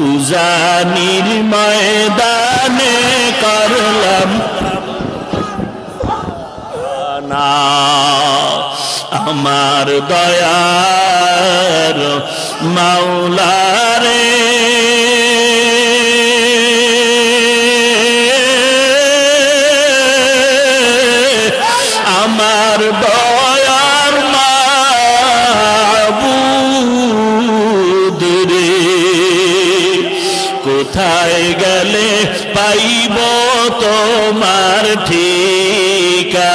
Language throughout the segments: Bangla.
উজানির ময়দানে করলাম না আমার দয়ার মাওলা রে আমার দয়ার মাবুদ রে কোথায় গেলে পাইব তোমার ঠিকানা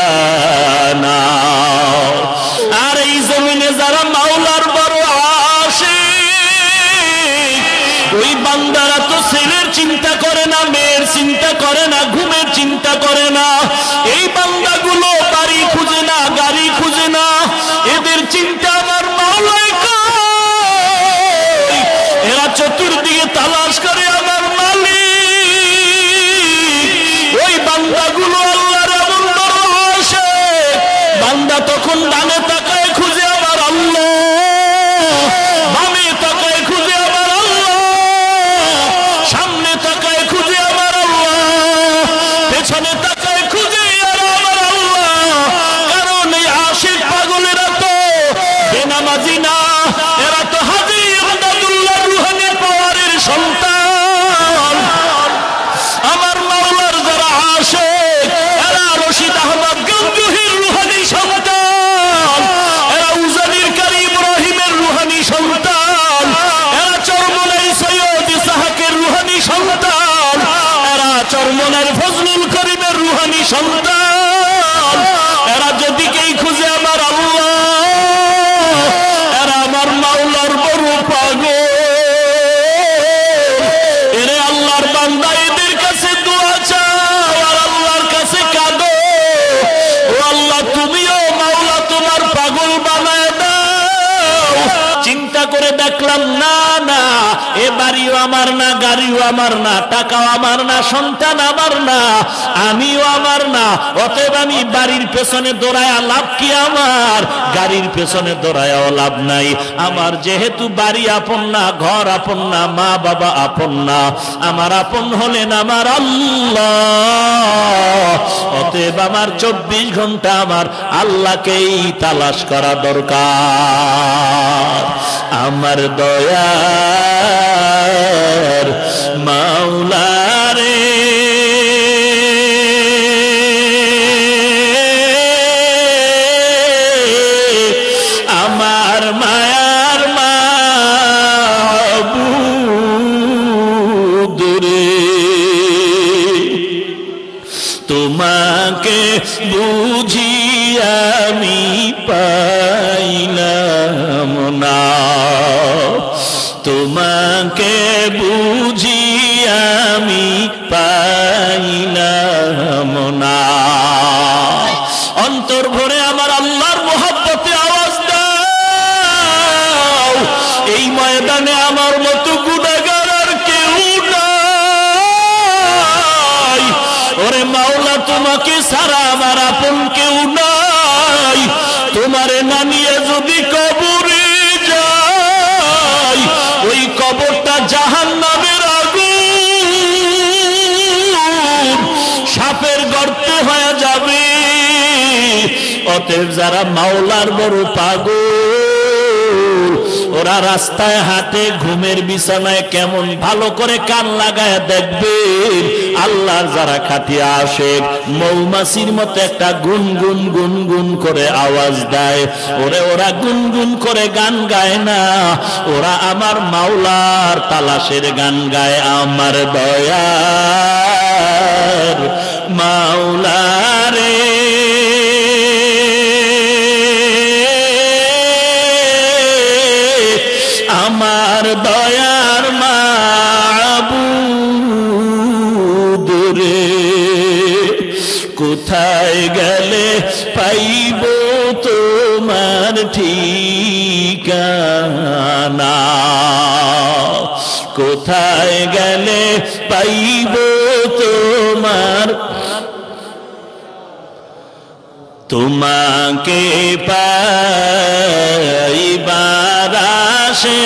আর এই জমিনে যারা মাওলার বড় আশিক ওই বান্দারা তো ছেলের চিন্তা করে না মেয়ের চিন্তা করে না ঘুমের চিন্তা করে না এই বান্দাগুলো বাড়ি খুঁজে না গাড়ি খুঁজে না এদের চিন্তা আমার মাওলাই কই এরা চতুর্দিকে তালাশ করে আমার মালিক ওই বান্দাগুলো আল্লাহর এমন বড় আশিক বান্দা তখন ডানে তাকায় খুঁজে আমার আল্লাহ বামে তাকায় খুঁজে আমার আল্লাহ সামনে তাকায় খুঁজে আমার আল্লাহ পেছনে তাকায় খুঁজে আমার আল্লাহ কারণ এই আশিক পাগলেরা তো বেনামাজি না এরা তো হাজী ইমদাদুল্লাহ রুহানি পাওয়ারের সন্তান আমার মাওলার যারা আশিক এরা রশিদ আহমদ গঞ্জুহির রুহানি সন্তান এরা উজানির কারি ইব্রাহিমের রুহানি সন্তান এরা চরমনের সৈয়দ ইসহাকের রুহানি সন্তান এরা চরমনের ফজলুল করিমের রুহানি সন্তান এরা যদি কেই খুঁজে আমার আল্লাহ এরা আমার মাওলার বড় পাগল এরে আল্লাহর বান্দা এদের কাছে দোয়া চাও আর আল্লাহর কাছে কাঁদো ও আল্লাহ তুমিও মাওলা তোমার পাগল বানায় দাও চিন্তা করে দেখলাম না না এ বাড়িও আমার না গাড়িও আমার না টাকাও আমার না সন্তান আমার না আমিও আমার না অতএব আমি বাড়ির পেছনে দৌড়ায়া লাভ কি আমার গাড়ির পেছনে দৌড়ায়াও লাভ নাই আমার যেহেতু বাড়ি আপন না ঘর আপন না মা বাবা আপন না আমার আপন হলেন আমার আল্লাহ অতএব আমার 24 ঘন্টা আমার আল্লাহকেই তালাশ করা দরকার আমার দয়ার মাওলা রে আমার মায়ার মাবুদ রে তোমাকে বুঝি আমি পাইলাম না তোমাকে বুঝি আমি পাইলাম না অন্তর ভরে আমার আল্লাহর মহব্বতে আওয়াজ দাও এই ময়দানে আমার মতো গুনাহগার আর কেউ নাই ওরে মাওলা তোমাকে ছাড়া আমার আপন কেউ নাই তোমারে না নিয়ে যদি কবরে যাই ওই কবরটা জাহান্নামের আগুন সাপের গর্তে হয়ে যাবে অতএব যারা মাওলার বড় পাগল ওরা রাস্তায় হাঁটে ঘুমের বিছানায় কেমন ভালো করে কান লাগায় দেখবেন আল্লাহর যারা খাটিয়া আশিক মৌমাছির মতো একটা গুনগুন গুনগুন করে আওয়াজ দেয় ওরে ওরা গুনগুন করে গান গায় না ওরা আমার মাওলার তালাশের গান গায় আমার দয়ার মাওলা রে আমার দয়ার মাবুদ রে কোথায় গেলে পাইব তোমার ঠিকানা কোথায় গেলে পাইব তোমার তোমাকে পাইবার আশে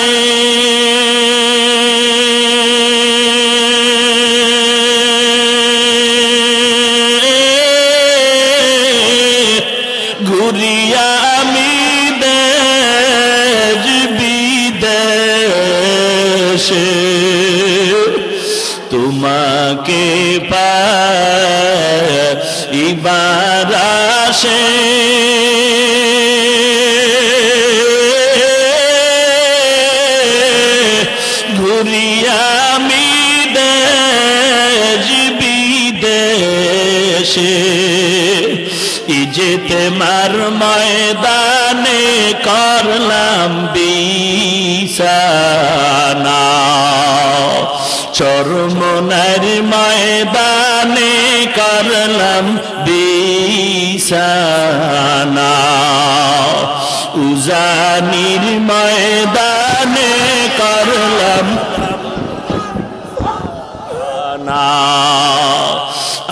তোমাকে পাইবার আশে ঘুরি আমি দেশ বিদেশে ইজতেমার ময়দানে করলাম বিছানা চরমনার ময়দানে করলাম বিছানা উজানির ময়দানে করলাম না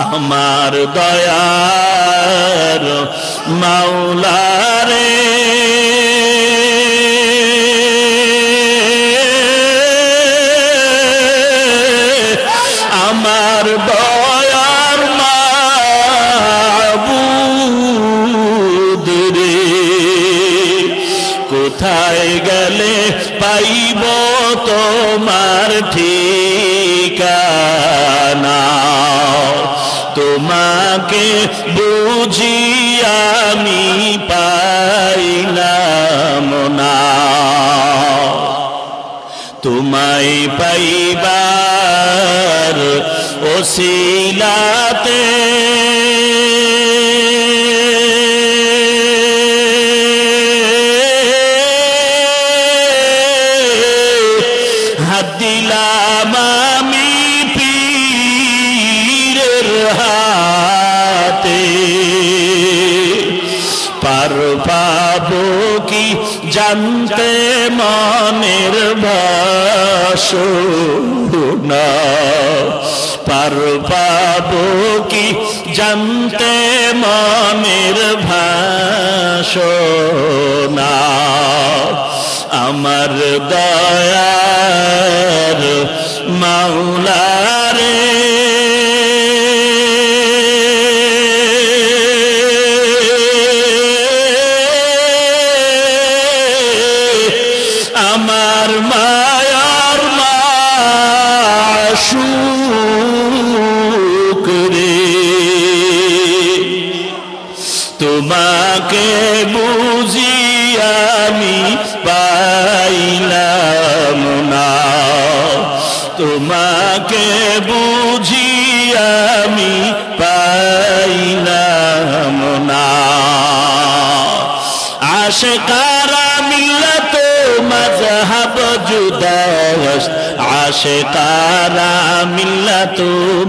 আমার দয়ার মাওলারে আমার দয়ার মাবুদ রে কোথায় গেলে পাইব তোমার ঠিকানা তোমাকে বুঝি আমি পাইলাম না তোমায় পাইবার ওসিলাতে হাত দিলাম আমি পীরের হাতে পার পাবো কি জানতে মনের বাসনা পার পাবো কি জানতে মনের ভাষণা আমার দয়ার মাওলারে আমার মায়ার মাশুক রে তোমাকে বুঝি আমি পাইলাম না তোমাকে বুঝি আমি পাইলাম না আশিকারা মিল্লাত মযহব জুদাস্ত আশিকারা মিল্লাত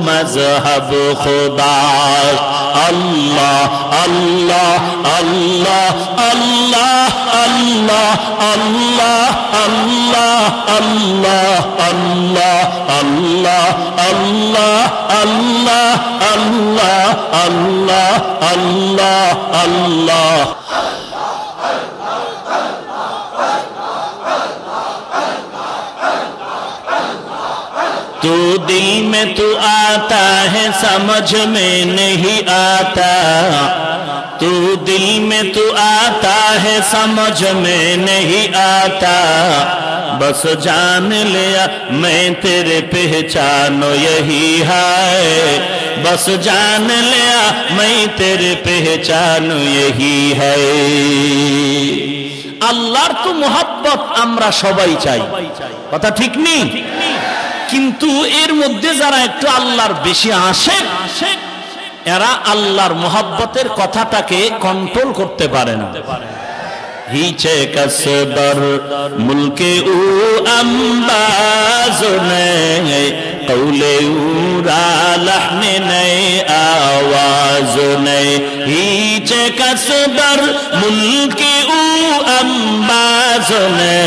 মযহব খুদাস্ত আল্লাহ আল্লাহ আল্লাহ আল্লাহ আল্লাহ আল্লাহ আল্লাহ আল্লাহ আল্লাহ আল্লাহ আল্লাহ আল্লাহ আল্লাহ আল্লাহ আল্লাহ আল্লাহ तू दिल में तू आता है समझ में नहीं आता तू दिल में तू आता है समझ में नहीं आता बस जान लिया मैं तेरे पहचानो यही है बस जान लिया मैं तेरे पहचानो यही है আল্লাহর তো মোহাব্বত আমরা সবাই চাই কথা ঠিক নেই কিন্তু এর মধ্যে যারা একটু আল্লাহর বেশি আশিক এরা আল্লাহর মোহাব্বতের কথাটাকে কন্ট্রোল করতে পারে না হিচে কসবর মুলকে উ আম্বাজ নে কৌলে উ রা লহনে নে আওয়াজ নে হিচে কসবর মুলকে উ আম্বাজ নে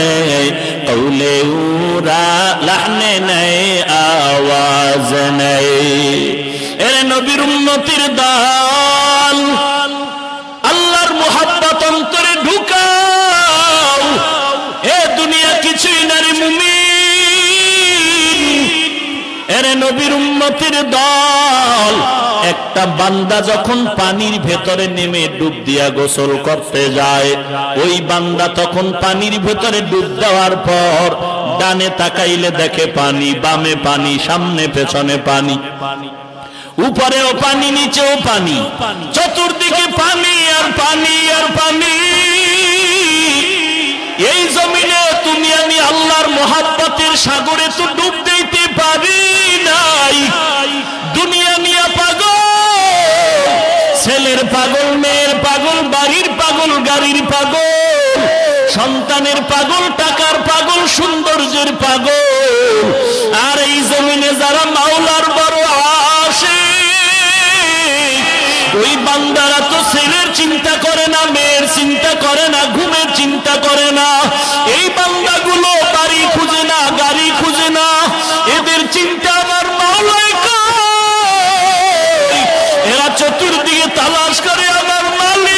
কৌলে উ রা লহনে নে আওয়াজ নে এরে নবীর উম্মতির দল আল্লাহর মোহাব্বত অন্তরে ঢুকাও এ দুনিয়া কিছুই না রে মুমিন এরে নবীর উম্মতির দল একটা বান্দা যখন পানির ভেতরে নেমে ডুব দিয়া গোসল করতে যায় ওই বান্দা তখন পানির ভেতরে ডুব দেওয়ার পর ডানে তাকাইলে দেখে পানি, বামে পানি, সামনে পেছনে পানি, উপরেও পানি, নিচেও পানি, চতুর্দিকে পানি আর পানি আর পানি। এই জমিনে তুমি আমি আল্লাহর মোহাব্বতের সাগরে তো ডুব দিতে পারি নাই। দুনিয়া নিয়ে পাগল, ছেলের পাগল, মেয়ের পাগল, বাড়ির পাগল, গাড়ির পাগল, সন্তানের পাগল, টাকার পাগল, সৌন্দর্যের পাগল। আর এই জমিনে যারা মাওলার বড় আশিক, ওই বান্দারা তো ছেলের চিন্তা করে না, মেয়ের চিন্তা করে না, ঘুমের চিন্তা করে না। এই বান্দাগুলো বাড়ি খুঁজে না, গাড়ি খুঁজে না, এদের চিন্তা আমার মাওলাই কই। এরা চতুর্দিকে তালাশ করে আমার মালিক।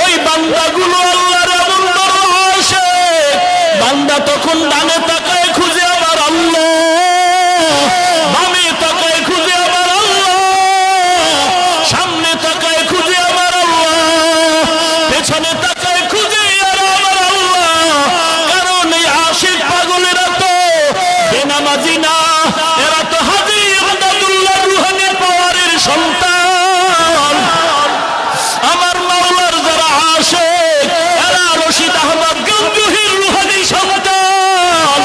ওই বান্দাগুলো আল্লাহর এমন বড় আশিক, বান্দা তখন ডানে তাকায় খুঁজে আমার আল্লাহ, বামে তাকায় খুঁজে আমার আল্লাহ, সামনে তাকায় খুঁজে আমার আল্লাহ, পেছনে তাকায় খুঁজে আর আমার আল্লাহ। কারণ এই আশিক পাগলেরা তো বেনামাজি না, এরা তো হাজী ইমদাদুল্লাহ রুহানি পাওয়ারের সন্তান। আমার মাওলার যারা আশিক, এরা রশিদ আহমদ গঙ্গুহির রুহানি সন্তান,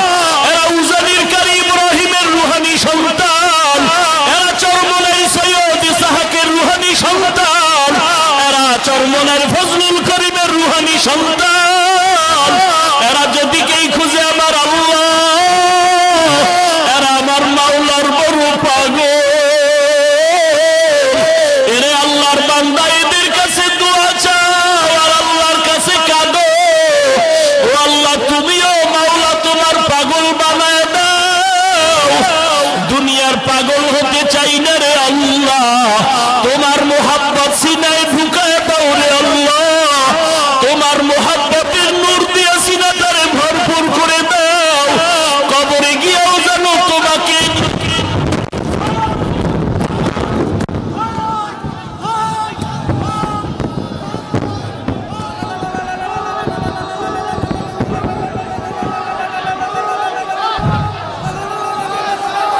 এরা উজানির কারি ইব্রাহিমের রুহানি সন্তান, এরা চরমনের সৈয়দ ইসহাকের রুহানি সন্তান, এরা চরমনের ফজলুল করিমের রুহানি সন্তান। এরা যেদিকেই খুঁজে আমার আল্লাহ, এরা আমার মাওলার বড় পাগল। এরে আল্লাহর বান্দা, এদের কাছে দোয়া চাও আর আল্লাহর কাছে কাঁদো। ও আল্লাহ, তুমিও মাওলা তোমার পাগল বানায় দাও। দুনিয়ার পাগল হতে চাই না রে আল্লাহ, তোমার মোহাব্বত সিনায় ঢুকায় দাও রে আল্লাহ। তোমার মোহাব্বতের নূর দিয়ে সিনাটারে ভরপুর করে দাও। কবরে গিয়েও যেন তোমাকে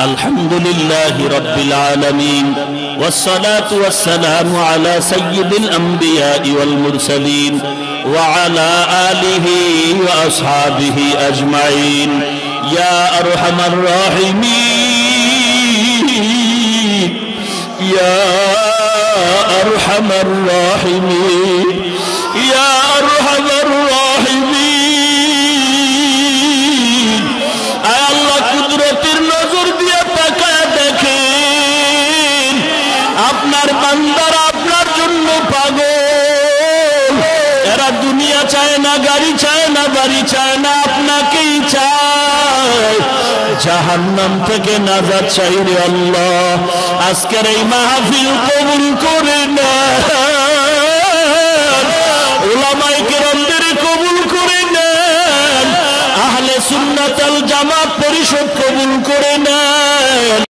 الحمد لله رب العالمين والصلاة والسلام على سيد الأنبياء والمرسلين وعلى آله وأصحابه أجمعين يا أرحم الراحمين يا أرحم الراحمين يا أرحم الراحمين আয় আল্লাহ, কুদরতের নজর দিয়ে তাকায় দেখেন আপনার বান্দারা আপনার জন্য পাগল। এরা দুনিয়া চায় না, গাড়ি চায় না, বাড়ি চায় না, আপনাকেই চায়। জাহান্নাম থেকে নাজাত চাই রে আল্লাহ। আজকের এই মাহফিল